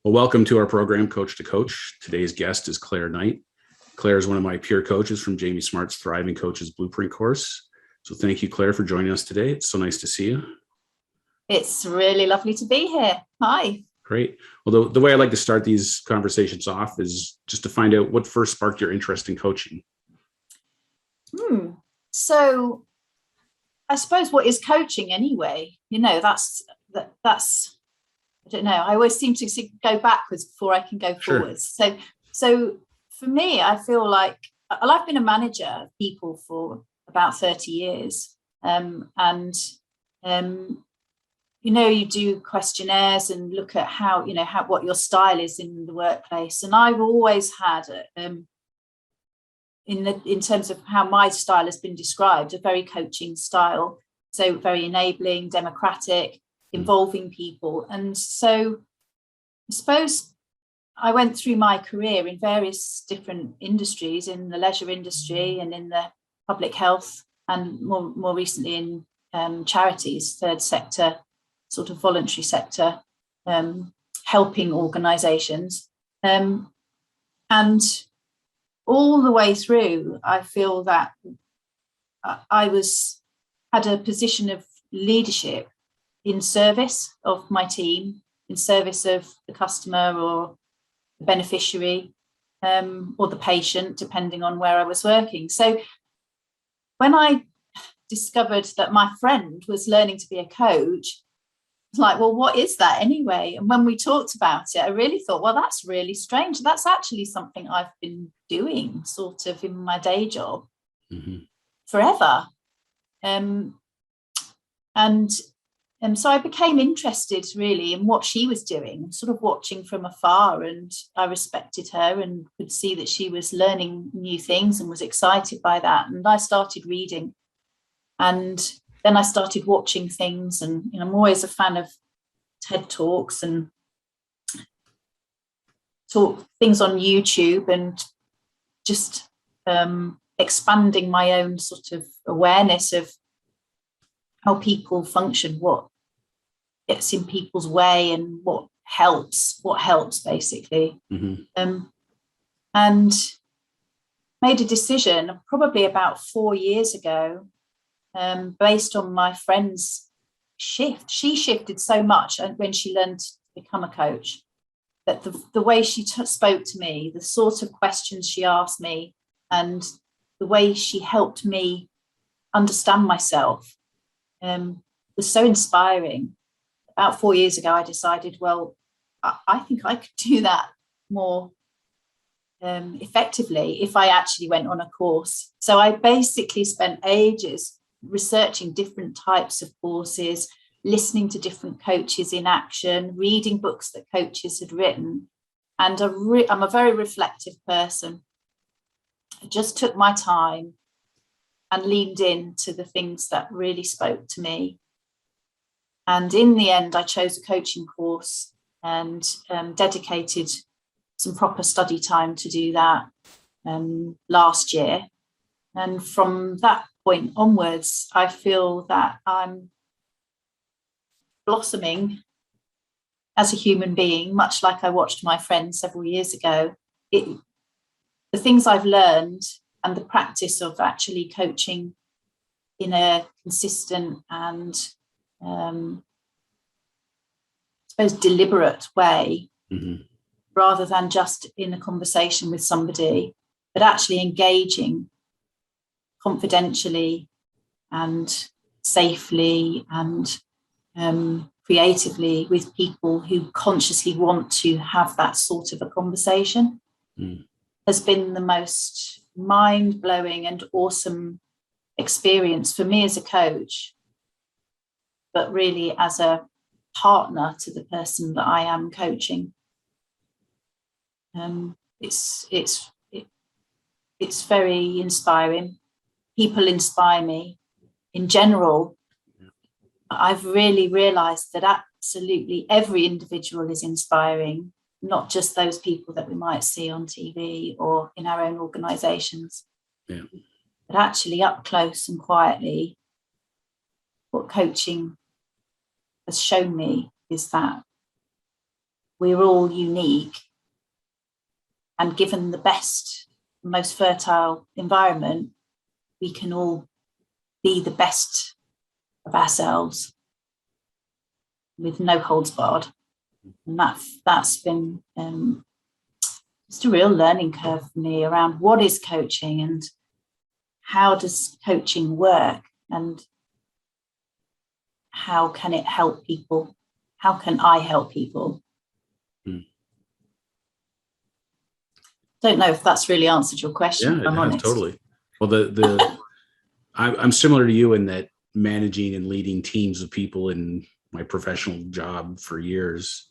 Well, welcome to our program, Coach to Coach. Today's guest is Claire Knight. Claire is one of my peer coaches from Jamie Smart's Thriving Coaches Blueprint course. So thank you, Claire, for joining us today. It's so nice to see you. It's really lovely to be here. Hi. Great. Well, the way I like to start these conversations off is just to find out what first sparked your interest in coaching. So I suppose, what is coaching anyway? That's I don't know. I always seem to go backwards before I can go forwards. So for me, I feel like I've been a manager of people for about 30 years. You do questionnaires and look at how what your style is in the workplace. And I've always had, in terms of how my style has been described, a very coaching style. So very enabling, democratic, involving people. And so I suppose I went through my career in various different industries, in the leisure industry and in the public health, and more recently in charities, third sector, sort of voluntary sector, helping organisations. And all the way through, I feel that I had a position of leadership in service of my team, in service of the customer or the beneficiary, or the patient, depending on where I was working. So when I discovered that my friend was learning to be a coach, I was like, well, what is that anyway? And when we talked about it, I really thought, well, that's really strange. That's actually something I've been doing sort of in my day job forever. And so I became interested really in what she was doing, sort of watching from afar, and I respected her and could see that she was learning new things and was excited by that. And I started reading, and then I started watching things, and I'm always a fan of TED Talks and things on YouTube, and just expanding my own sort of awareness of how people function, what gets in people's way, and what helps basically. And made a decision probably about 4 years ago, based on my friend's shift. She shifted so much when she learned to become a coach, that the way she spoke to me, the sort of questions she asked me, and the way she helped me understand myself was so inspiring. About 4 years ago, I decided, well, I think I could do that more effectively if I actually went on a course. So I basically spent ages researching different types of courses, listening to different coaches in action, reading books that coaches had written. And I'm a very reflective person. I just took my time and leaned into the things that really spoke to me. And in the end, I chose a coaching course and dedicated some proper study time to do that last year. And from that point onwards, I feel that I'm blossoming as a human being, much like I watched my friend several years ago. The things I've learned and the practice of actually coaching in a consistent and I suppose deliberate way, rather than just in a conversation with somebody, but actually engaging confidentially and safely and creatively with people who consciously want to have that sort of a conversation, has been the most mind-blowing and awesome experience for me as a coach, but really as a partner to the person that I am coaching. It's very inspiring. People inspire me. In general, I've really realized that absolutely every individual is inspiring, not just those people that we might see on TV or in our own organizations. Yeah. But actually, up close and quietly, what coaching has shown me is that we're all unique, and given the best, most fertile environment, we can all be the best of ourselves with no holds barred. And that's been just a real learning curve for me around what is coaching and how does coaching work and how can it help people? How can I help people? Don't know if that's really answered your question. Yeah, if I'm it has, honest. totally. Well, I'm similar to you in that managing and leading teams of people in my professional job for years.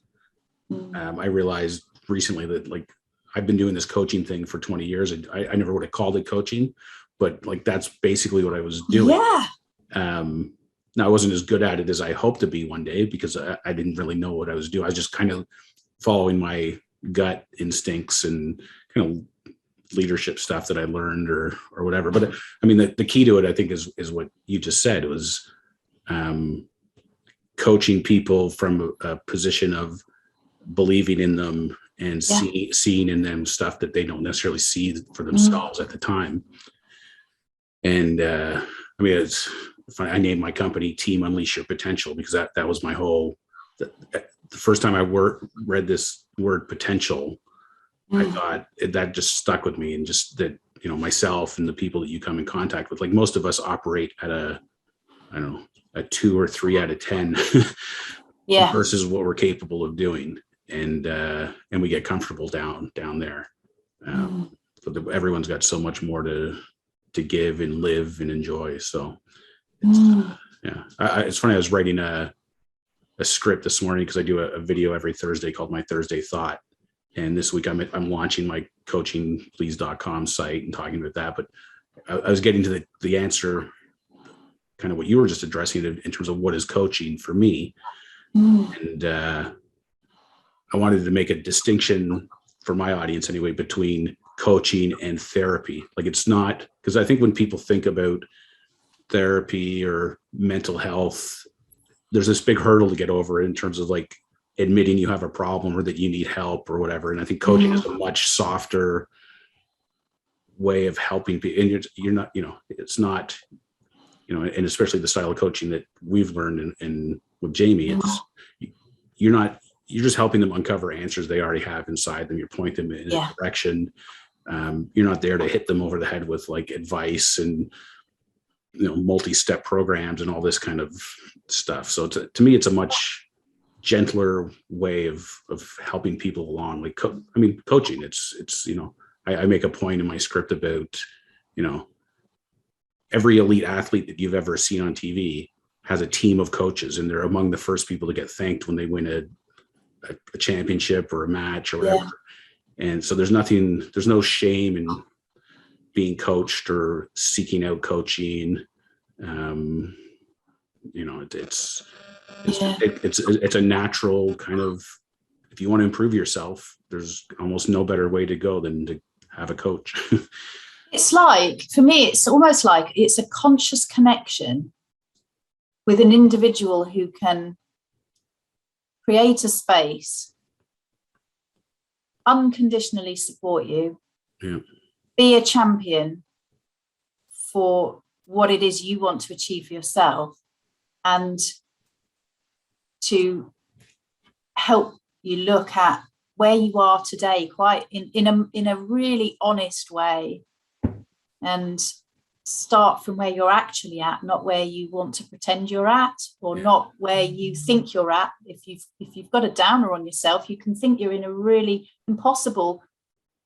I realized recently that like I've been doing this coaching thing for 20 years, and I never would have called it coaching, but like that's basically what I was doing. Yeah. Now I wasn't as good at it as I hoped to be one day because I didn't really know what I was doing. I was just kind of following my gut instincts and kind of leadership stuff that I learned or whatever. But I mean, the key to it, I think, is what you just said. It was coaching people from a position of believing in them and seeing in them stuff that they don't necessarily see for themselves at the time. And I mean, it's funny. I named my company Team Unleash Your Potential because that was my whole. The first time I read this word potential, I thought that just stuck with me, and just that, you know, myself and the people that you come in contact with, like most of us operate at a 2 or 3 out of 10 versus what we're capable of doing. And we get comfortable down there. But everyone's got so much more to give and live and enjoy. So it's funny. I was writing a script this morning because I do a video every Thursday called My Thursday Thought. And this week I'm launching my coachingplease.com site and talking about that. But I was getting to the answer, kind of what you were just addressing in terms of what is coaching for me. And I wanted to make a distinction for my audience anyway between coaching and therapy. Like it's not, because I think when people think about therapy or mental health, there's this big hurdle to get over in terms of like admitting you have a problem or that you need help or whatever. And I think coaching is a much softer way of helping people. And you're not, you know, it's not, you know, and especially the style of coaching that we've learned in with Jamie, it's you're just helping them uncover answers they already have inside them. You're pointing them in a direction. You're not there to hit them over the head with like advice and, you know, multi-step programs and all this kind of stuff. So to me, it's a much gentler way of helping people along. Like, coaching, it's, you know, I make a point in my script about, you know, every elite athlete that you've ever seen on TV has a team of coaches, and they're among the first people to get thanked when they win a championship or a match or whatever. And so there's no shame in being coached or seeking out coaching. You know, it's a natural kind of, if you want to improve yourself, there's almost no better way to go than to have a coach. It's like, for me, it's almost like it's a conscious connection with an individual who can create a space, unconditionally support you, be a champion for what it is you want to achieve for yourself, and to help you look at where you are today quite in a really honest way, and start from where you're actually at, not where you want to pretend you're at, or not where you think you're at. If you've got a downer on yourself, you can think you're in a really impossible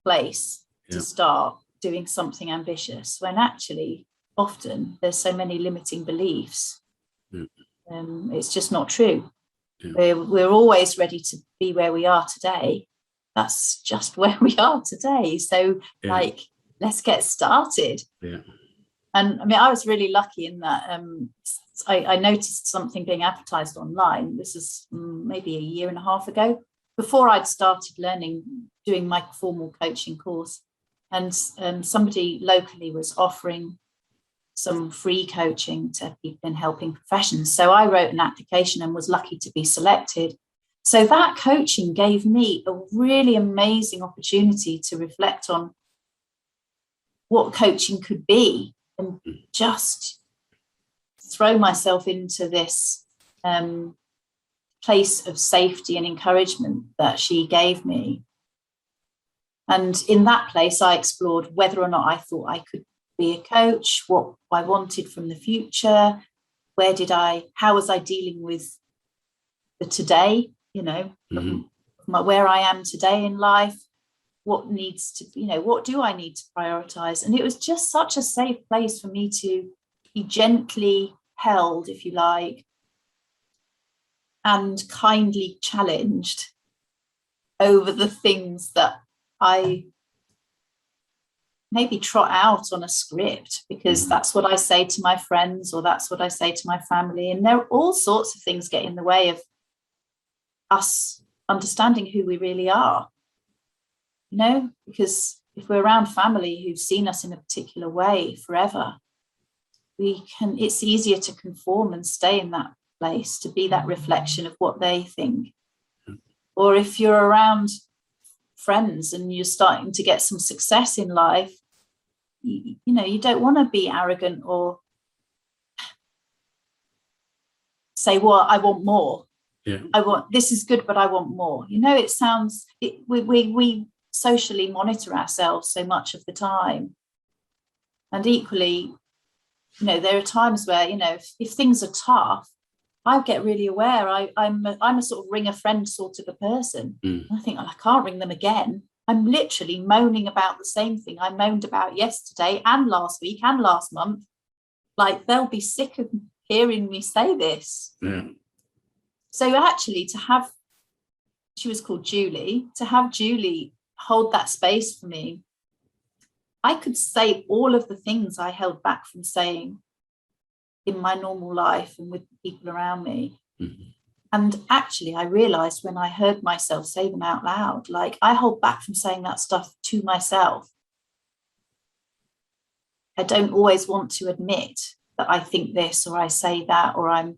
place to start doing something ambitious, when actually often there's so many limiting beliefs. It's just not true. We're always ready to be where we are today. That's just where we are today. So like, let's get started. And I mean, I was really lucky in that I noticed something being advertised online. This is maybe a year and a half ago, before I'd started doing my formal coaching course. and somebody locally was offering some free coaching to people in helping professions. So I wrote an application and was lucky to be selected. So that coaching gave me a really amazing opportunity to reflect on what coaching could be and just throw myself into this place of safety and encouragement that she gave me. And in that place, I explored whether or not I thought I could be a coach, what I wanted from the future, how was I dealing with the today, where I am today in life, what do I need to prioritize? And it was just such a safe place for me to be gently held, if you like, and kindly challenged over the things that I maybe trot out on a script, because that's what I say to my friends, or that's what I say to my family. And there are all sorts of things get in the way of us understanding who we really are, because if we're around family who've seen us in a particular way forever, it's easier to conform and stay in that place, to be that reflection of what they think. Or if you're around friends and you're starting to get some success in life, you don't want to be arrogant or say, well, I want more. Yeah. This is good, but I want more. We socially monitor ourselves so much of the time. And equally, there are times where, if things are tough, I get really aware. I'm a sort of ring a friend sort of a person. I think, I can't ring them again. I'm literally moaning about the same thing I moaned about yesterday and last week and last month. Like, they'll be sick of hearing me say this. Yeah. So actually, she was called Julie, to have Julie hold that space for me, I could say all of the things I held back from saying in my normal life and with people around me. Mm-hmm. And actually, I realized when I heard myself say them out loud, like, I hold back from saying that stuff to myself. I don't always want to admit that I think this, or I say that, or I'm,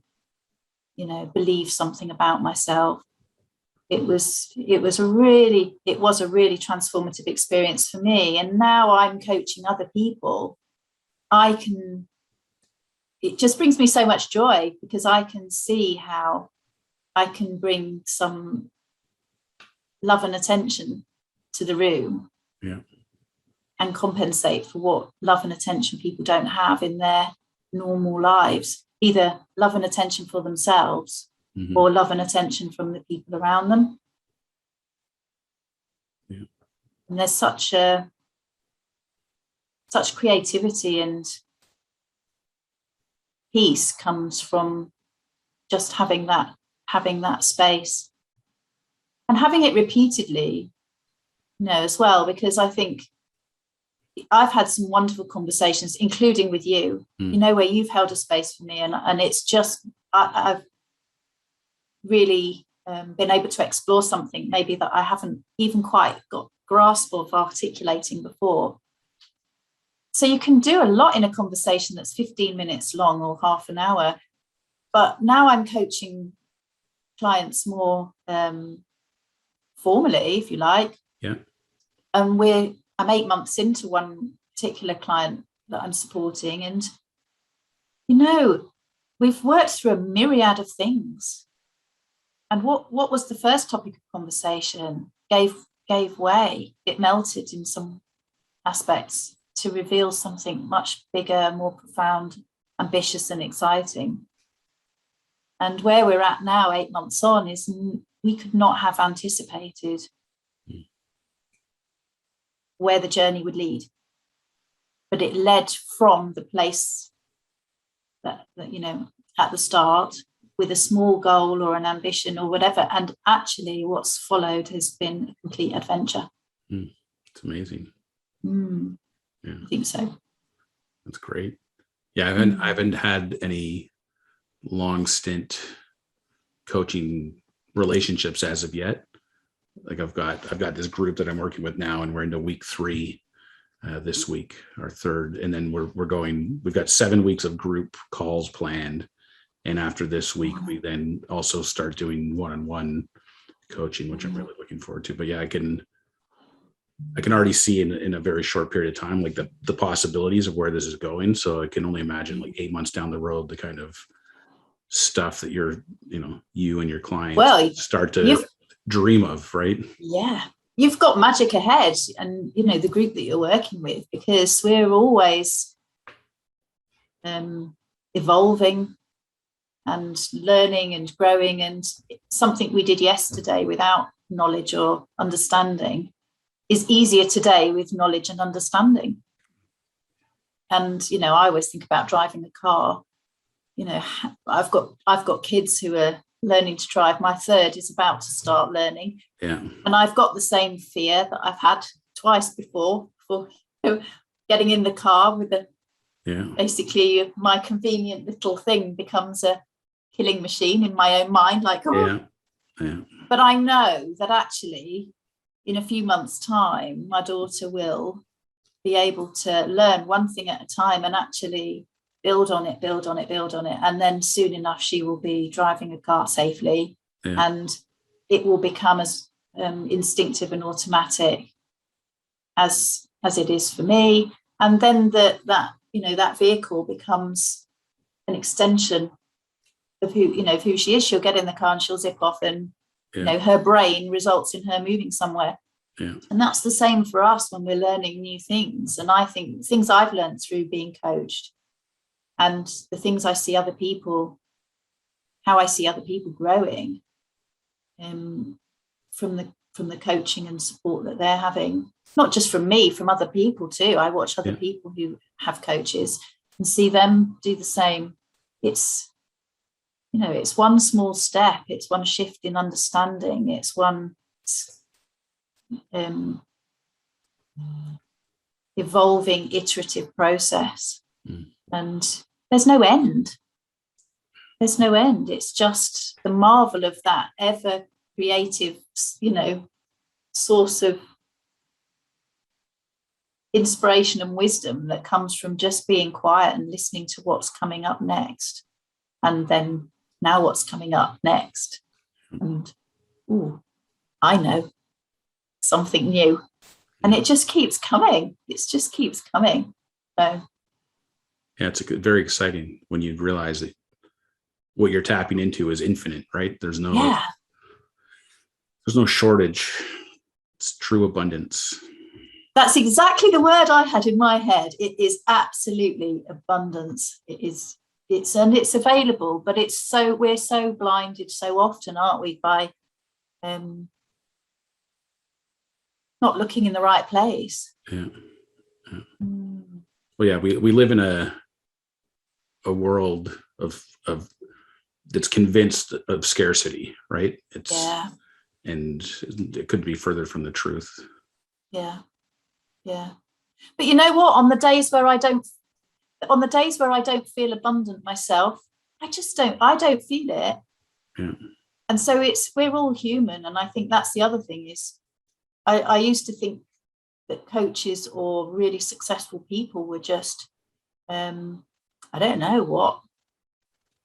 believe something about myself. It was a really transformative experience for me. And now I'm coaching other people. It just brings me so much joy, because I can see how I can bring some love and attention to the room. Yeah. And compensate for what love and attention people don't have in their normal lives, either love and attention for themselves, mm-hmm. or love and attention from the people around them. Yeah. And there's such creativity and peace comes from just having that space, and having it repeatedly, as well, because I think I've had some wonderful conversations, including with you, where you've held a space for me, and it's just, I've really been able to explore something maybe that I haven't even quite got grasp of articulating before. So you can do a lot in a conversation that's 15 minutes long or half an hour. But now I'm coaching clients more formally, if you like. Yeah. And I'm 8 months into one particular client that I'm supporting. And, we've worked through a myriad of things. And what was the first topic of conversation gave way. It melted in some aspects to reveal something much bigger, more profound, ambitious and exciting. And where we're at now, 8 months on, is we could not have anticipated where the journey would lead. But it led from the place that at the start, with a small goal or an ambition or whatever. And actually what's followed has been a complete adventure. It's amazing. Yeah. I think so. That's great. Yeah, I haven't had any long stint coaching relationships as of yet. Like I've got this group that I'm working with now, and we're into week 3. this week, our third, and then we've got 7 weeks of group calls planned. And after this week, we then also start doing one-on-one coaching, which I'm really looking forward to. But yeah, I can already see in a very short period of time, like the possibilities of where this is going. So I can only imagine like 8 months down the road, the kind of stuff that you and your clients start to dream of, right? Yeah. You've got magic ahead, and the group that you're working with, because we're always evolving and learning and growing. And something we did yesterday without knowledge or understanding is easier today with knowledge and understanding. And I always think about driving a car. I've got kids who are learning to drive. My third is about to start learning. Yeah. And I've got the same fear that I've had twice before for getting in the car with basically my convenient little thing becomes a killing machine in my own mind, like, oh. Yeah. But I know that actually in a few months' time, my daughter will be able to learn one thing at a time and actually build on it. And then soon enough, she will be driving a car safely, and it will become as instinctive and automatic as it is for me. And then that vehicle becomes an extension of who she is. She'll get in the car and she'll zip off, and her brain results in her moving somewhere. Yeah. And that's the same for us when we're learning new things. And I think things I've learned through being coached, and the things I see other people, how I see other people growing from the coaching and support that they're having, not just from me, from other people too. I watch other people who have coaches and see them do the same. It's one small step, it's one shift in understanding, it's one evolving iterative process. And there's no end. It's just the marvel of that ever creative, source of inspiration and wisdom that comes from just being quiet and listening to what's coming up next. And then now what's coming up next. And I know something new. And it just keeps coming. So yeah, it's very exciting when you realize that what you're tapping into is infinite, right? There's no shortage. It's true abundance. That's exactly the word I had in my head. It is absolutely abundance. It's available, but we're so blinded so often, aren't we, by not looking in the right place. Yeah. Well, yeah, we live in a world of that's convinced of scarcity, right? And it could be further from the truth. Yeah. But you know what? On the days where I don't feel abundant myself, I don't feel it. Yeah. And so we're all human. And I think that's the other thing is I used to think that coaches or really successful people were just, I don't know what,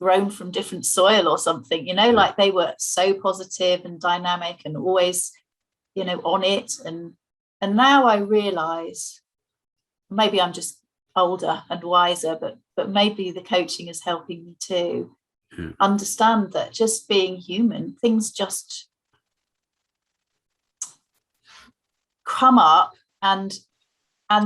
grown from different soil or something, like they were so positive and dynamic and always, on it. And now I realize, maybe I'm just older and wiser, but maybe the coaching is helping me to understand that just being human, things just come up and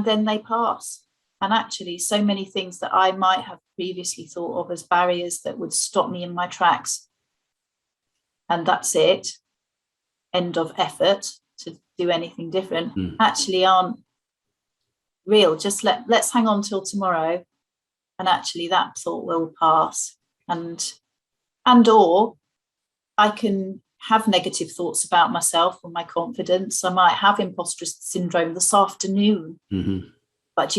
then they pass. And actually so many things that I might have previously thought of as barriers that would stop me in my tracks, and that's it, end of effort to do anything different, actually aren't real. Just let's hang on till tomorrow, and actually that thought will pass. And or I can have negative thoughts about myself or my confidence. I might have imposter syndrome this afternoon, but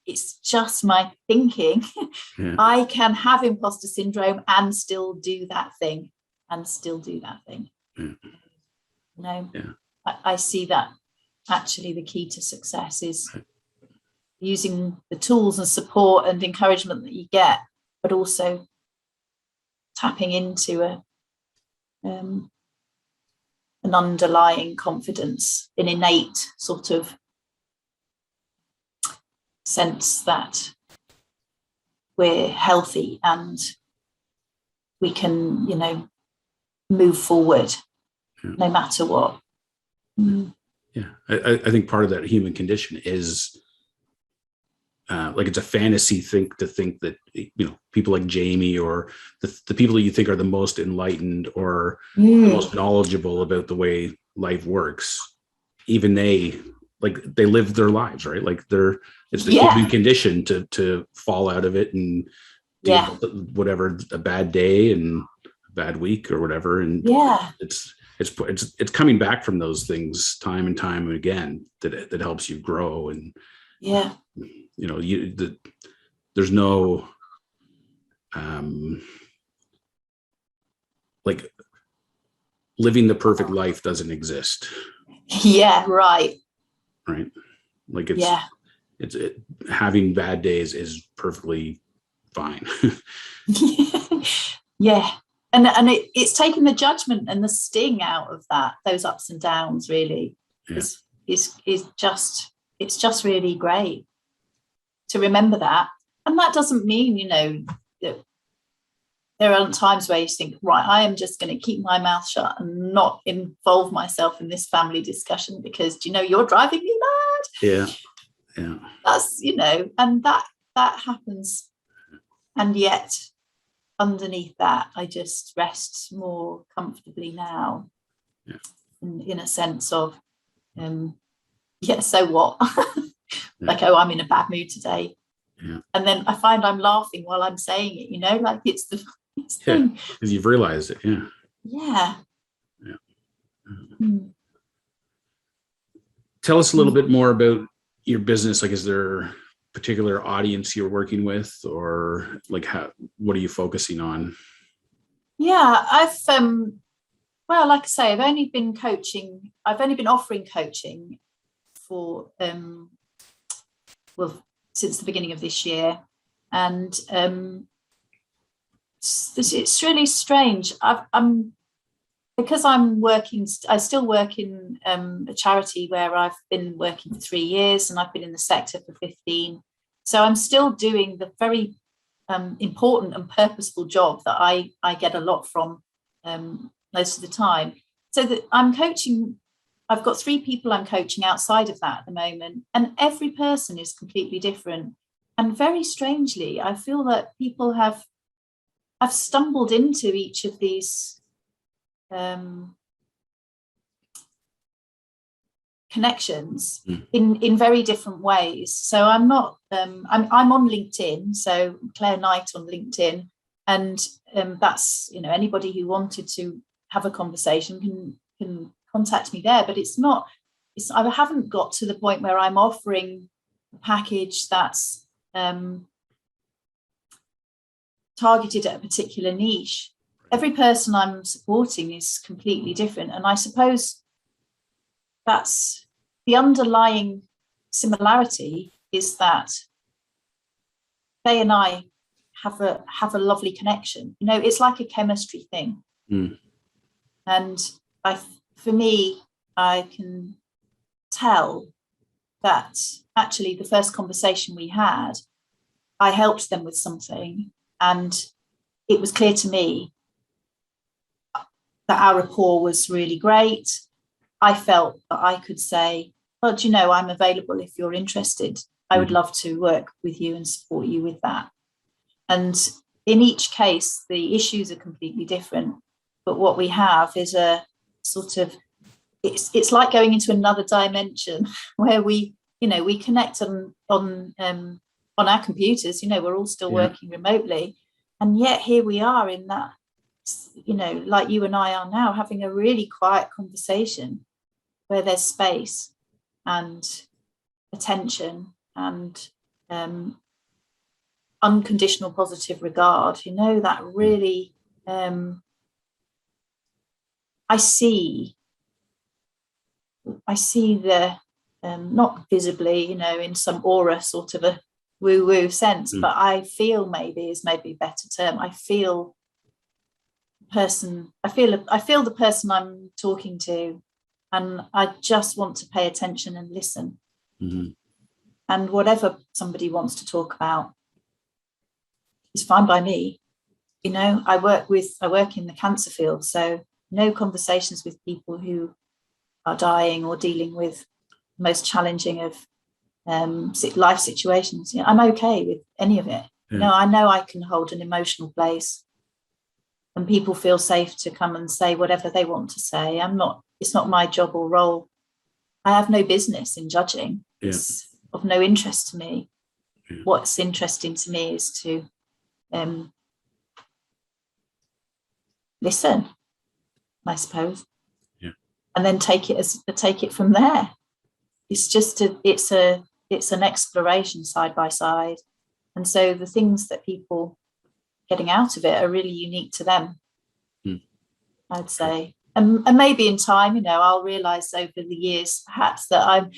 it's just my thinking. I can have imposter syndrome and still do that thing. I see that actually the key to success is using the tools and support and encouragement that you get, but also tapping into an underlying confidence, an innate sort of sense that we're healthy and we can, move forward no matter what. Yeah, I think part of that human condition is it's a fantasy to think that people like Jamie or the people that you think are the most enlightened or the most knowledgeable about the way life works, even they live their lives, right? It's the human condition to fall out of it and deal with whatever, a bad day and a bad week or whatever, and it's coming back from those things time and time again that helps you grow. And there's no living the perfect life doesn't exist. Right. Having bad days is perfectly fine. And it's taking the judgment and the sting out of those ups and downs, really. Is just really great to remember that. And that doesn't mean, that there aren't times where you think, right, I am just going to keep my mouth shut and not involve myself in this family discussion because, you're driving me mad. Yeah. That's, and that happens. And yet underneath that, I just rest more comfortably now. In a sense of, so what? I'm in a bad mood today. And then I find I'm laughing while I'm saying it, it's the thing. Because you've realized it. Tell us a little bit more about your business. Is there a particular audience you're working with, or what are you focusing on? I've like I say, I've only been offering coaching for since the beginning of this year, and it's really strange. Because I still work in a charity where I've been working for 3 years, and I've been in the sector for 15. So I'm still doing the very important and purposeful job that I get a lot from most of the time. So that I'm coaching, I've got 3 people I'm coaching outside of that at the moment, and every person is completely different. And very strangely, I feel that people have stumbled into each of these connections in very different ways. So I'm not I'm on LinkedIn, so Claire Knight on LinkedIn, and that's anybody who wanted to have a conversation can contact me there. But I haven't got to the point where I'm offering a package that's targeted at a particular niche. Every person I'm supporting is completely different. And I suppose that's the underlying similarity, is that they and I have a lovely connection. It's like a chemistry thing. And for me, I can tell that actually the first conversation we had, I helped them with something, and it was clear to me that our rapport was really great. I felt that I could say, well, I'm available if you're interested. I would love to work with you and support you with that. And in each case, the issues are completely different. But what we have is a sort of, it's like going into another dimension where we connect on our computers. We're all still working remotely. And yet here we are in that, like you and I are now, having a really quiet conversation where there's space and attention and unconditional positive regard. That really, I see the not visibly, in some aura sort of a woo-woo sense, but I feel is maybe a better term. I feel the person I'm talking to, and I just want to pay attention and listen. Mm-hmm. And whatever somebody wants to talk about is fine by me. I work in the cancer field, so no conversations with people who are dying or dealing with the most challenging of life situations. I'm okay with any of it. Yeah. I know I can hold an emotional place, and people feel safe to come and say whatever they want to say. It's not my job or role. I have no business in judging. Yeah. It's of no interest to me. Yeah. What's interesting to me is to listen, I suppose. Yeah. And then take it from there. It's just it's an exploration side by side. And so the things that people getting out of it are really unique to them, I'd say. And maybe in time, I'll realize over the years perhaps that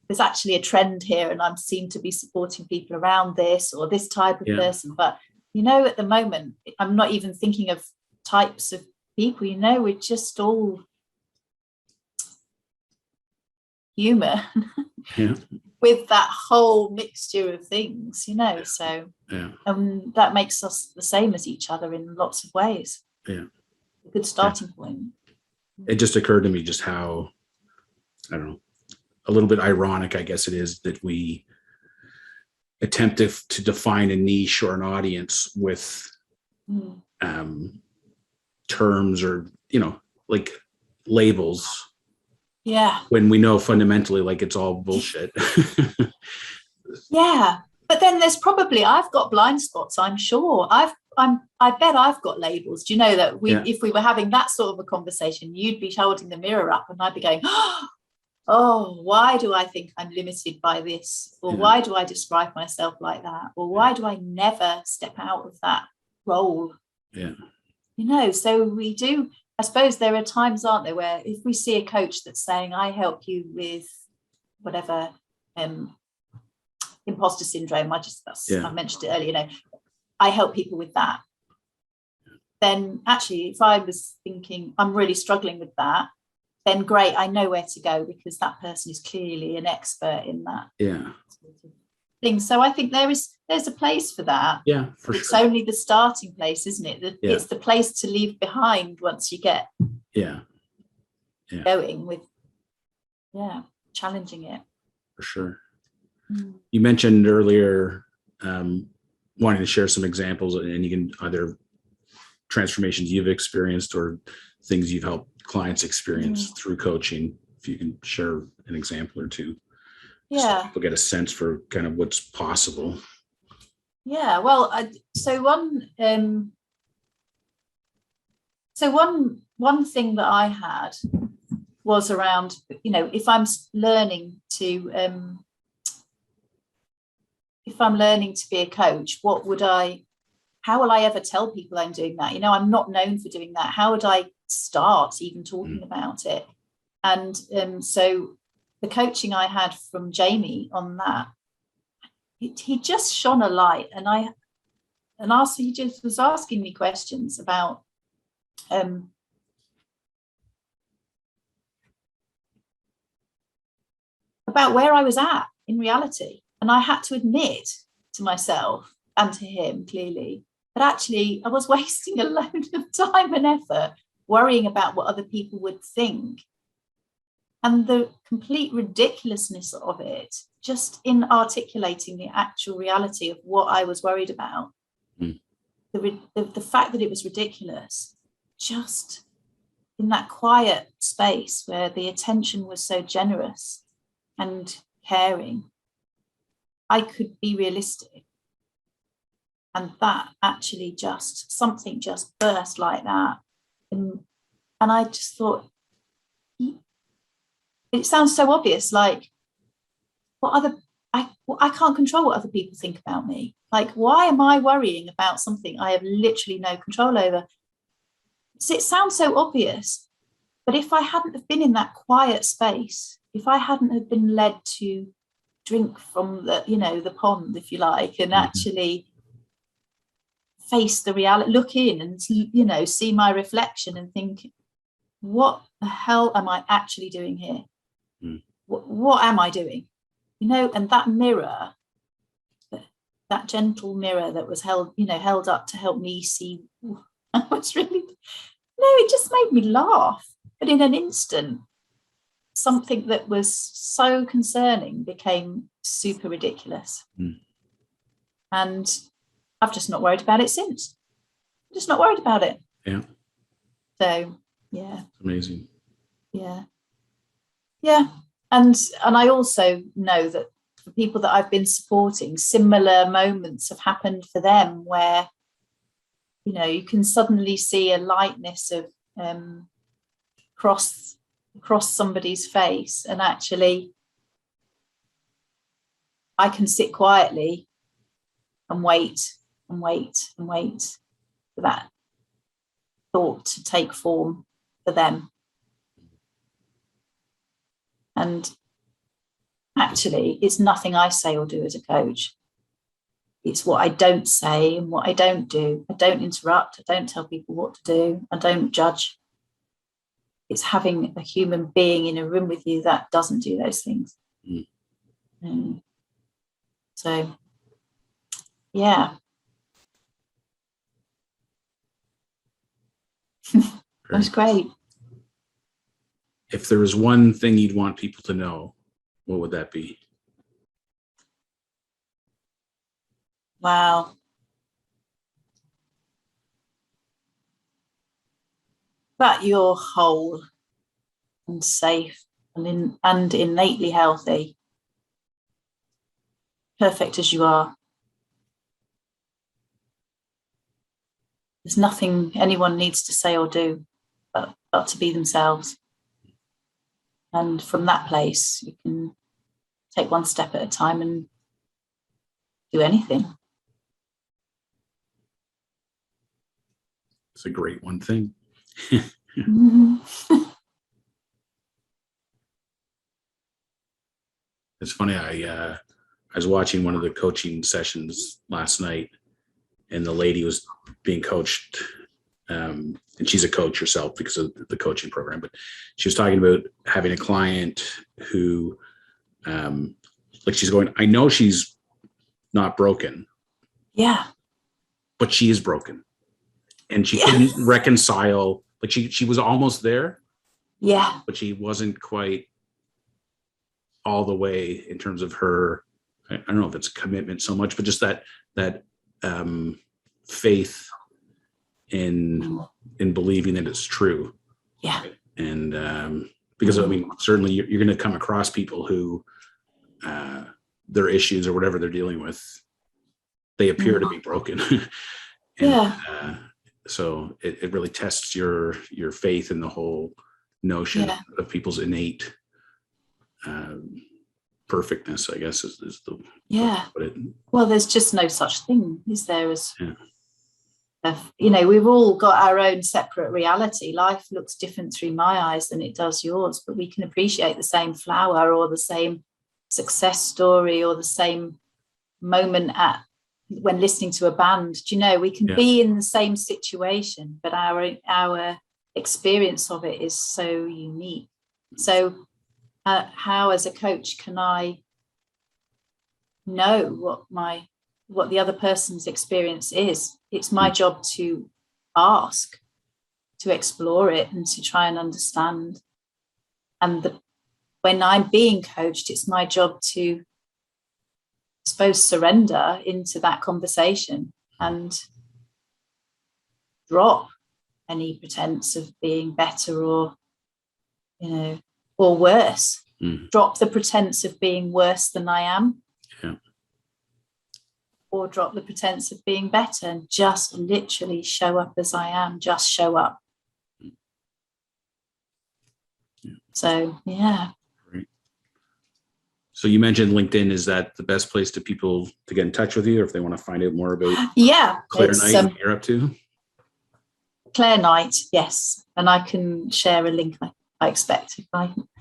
there's actually a trend here, and I seem to be supporting people around this or this type of person. But at the moment, I'm not even thinking of types of people. We're just all human with that whole mixture of things, so that makes us the same as each other in lots of ways. A good starting point. It just occurred to me just how, I don't know, a little bit ironic, I guess it is, that we attempt to define a niche or an audience with terms or, like labels. Yeah. When we know fundamentally, like, it's all bullshit. Yeah. But then there's I've got blind spots, I'm sure. I bet I've got labels. Do you know that if we were having that sort of a conversation, you'd be holding the mirror up and I'd be going, oh, why do I think I'm limited by this? Or why do I describe myself like that? Or why do I never step out of that role? Yeah. So we do, I suppose there are times, aren't there, where if we see a coach that's saying, I help you with whatever, imposter syndrome, I mentioned it earlier, I help people with that. Then actually, if I was thinking I'm really struggling with that, then great, I know where to go because that person is clearly an expert in that thing. So I think there's a place for that. Yeah, for it's sure. only the starting place, isn't it? It's the place to leave behind once you get going with challenging it. For sure. You mentioned earlier wanting to share some examples, and you can either transformations you've experienced or things you've helped clients experience through coaching. If you can share an example or two, so people get a sense for kind of what's possible. Yeah, well, one thing that I had was around, if I'm learning to be a coach, how will I ever tell people I'm doing that? I'm not known for doing that. How would I start even talking about it? And so the coaching I had from Jamie on that, he just shone a light, he just was asking me questions about where I was at in reality. And I had to admit to myself and to him clearly that actually I was wasting a load of time and effort worrying about what other people would think. And the complete ridiculousness of it, just in articulating the actual reality of what I was worried about, the fact that it was ridiculous, just in that quiet space where the attention was so generous and caring, I could be realistic. And that actually something just burst like that. And I just thought, it sounds so obvious, like I can't control what other people think about me. Like, why am I worrying about something I have literally no control over? So it sounds so obvious, but if I hadn't have been in that quiet space, if I hadn't have been led to drink from the pond, if you like, and actually face the reality, look in and, see my reflection and think, what the hell am I actually doing here? What am I doing? And that mirror, that gentle mirror that was held up to help me see, it just made me laugh. But in an instant, something that was so concerning became super ridiculous. And I've just not worried about it since. Just not worried about it. Yeah. So, yeah. Amazing. Yeah. Yeah. And I also know that for people that I've been supporting, similar moments have happened for them where, you can suddenly see a lightness of across somebody's face, and actually I can sit quietly and wait and wait and wait for that thought to take form for them. And actually, it's nothing I say or do as a coach. It's what I don't say and what I don't do. I don't interrupt. I don't tell people what to do. I don't judge. It's having a human being in a room with you that doesn't do those things. So, yeah. That's great. If there was one thing you'd want people to know, what would that be? Wow. That you're whole and safe and innately healthy, perfect as you are. There's nothing anyone needs to say or do but to be themselves. And from that place, you can take one step at a time and do anything. It's a great one thing. It's funny. I was watching one of the coaching sessions last night, and the lady was being coached, and she's a coach herself because of the coaching program. But she was talking about having a client who, she's going, I know she's not broken. Yeah. But she is broken. And she couldn't reconcile, she was almost there. Yeah. But she wasn't quite all the way in terms of her, I don't know if it's a commitment so much, but just that faith in believing that it's true. Yeah. And because certainly you're going to come across people who their issues or whatever they're dealing with, they appear to be broken. So it really tests your faith in the whole notion of people's innate perfectness, I guess is the well, there's just no such thing, is there? We've all got our own separate reality. Life looks different through my eyes than it does yours, but we can appreciate the same flower or the same success story or the same moment when listening to a band. We can be in the same situation, but our experience of it is so unique. So how as a coach can I know what the other person's experience is? It's my job to ask, to explore it, and to try and understand. And when I'm being coached, it's my job to, I suppose, surrender into that conversation and drop any pretense of being better or worse. Drop the pretense of being worse than I am. Or drop the pretense of being better and just literally show up as I am. Just show up. So, yeah. Great. So you mentioned LinkedIn. Is that the best place to people to get in touch with you, or if they want to find out more about Claire Knight and what you're up to? Claire Knight, yes. And I can share a link. I expect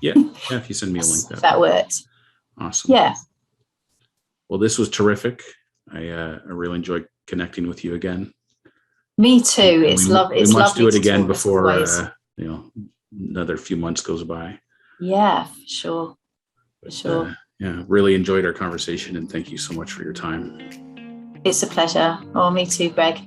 Yeah, if you send me a link, if that works. Awesome. Yeah. Well, this was terrific. I really enjoyed connecting with you again. Me too. It's lovely. We must do it to again talk, before another few months goes by. Yeah, for sure. For sure. Yeah, really enjoyed our conversation, and thank you so much for your time. It's a pleasure. Oh, me too, Greg.